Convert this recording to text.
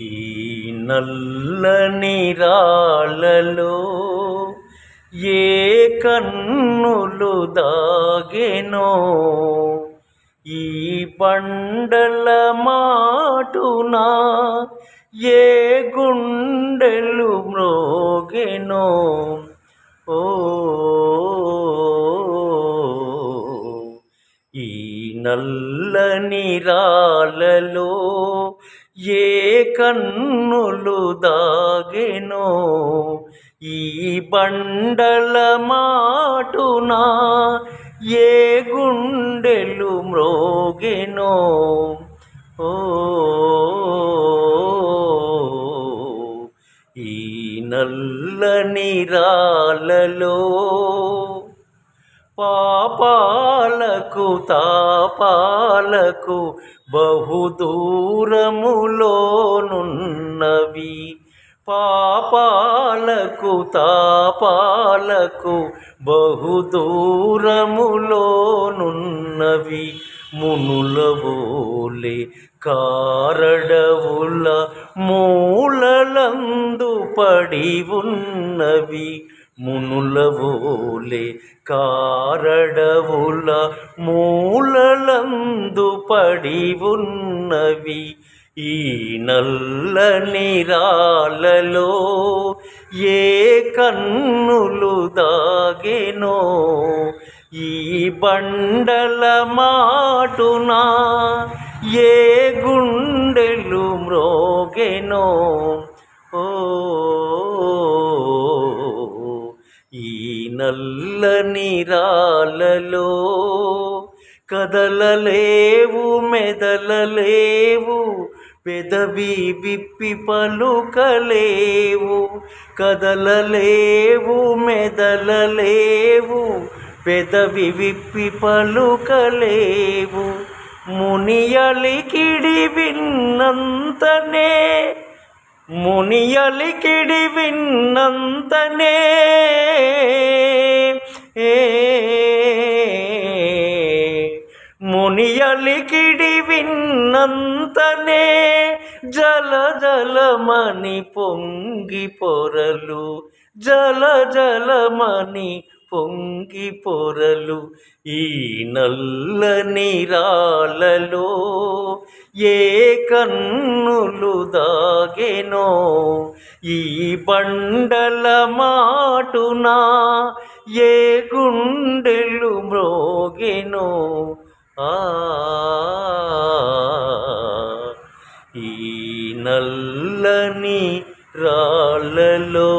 ఈ నల్లని రాళ్ళలో ఏ కన్నులు దాగెనో, ఈ బండల మాటున ఏ గుండెలు మ్రోగెనో. ఓ ఈ నల్లని రాళ్ళలో ఏ కన్నులు దాగెనో, ఈ బండల మాటున ఏ గుండెలు మ్రోగెనో. ఓ ఈ నల్లని రాళ్ళలో పాపాలకు తాపాలకు బహుదూరములోనున్నవి, పాపాలకు తాపాలకు బహుదూరములోనున్నవి. మునులవోలే కారడవుల మూలలందు పడి ఉన్నవి, మునులవోలే కారడవుల మూలలందు పడి ఉన్నవి. ఈ నల్లని రాళ్ళలో ఏ కన్నులు దాగెనో, ఈ బండల మాటున ఏ గుండెలు మ్రోగెనో. ఓ ఈ నల్లని రాళ్ళలో కదలలేవు మెదలలేవు, పెదవి విప్పి పలుకలేవు. కదలలేవు మెదలలేవు, పెదవి విప్పి పలుకలేవు. మునియలికిడి విన్నంతనే, మునియలికిడి విన్నంతనే మునియలికిడి విన్నంతనే జల జలమని పొంగి పొరలు, జల జలమని పొంగి పొరలు. ఈ నల్లని రాళ్ళలో ఏ కన్నులు దాగెనో, ఈ బండల మాటున ఏ గుండెలు మ్రోగెనో. ఈ నల్లని రాళ్ళలో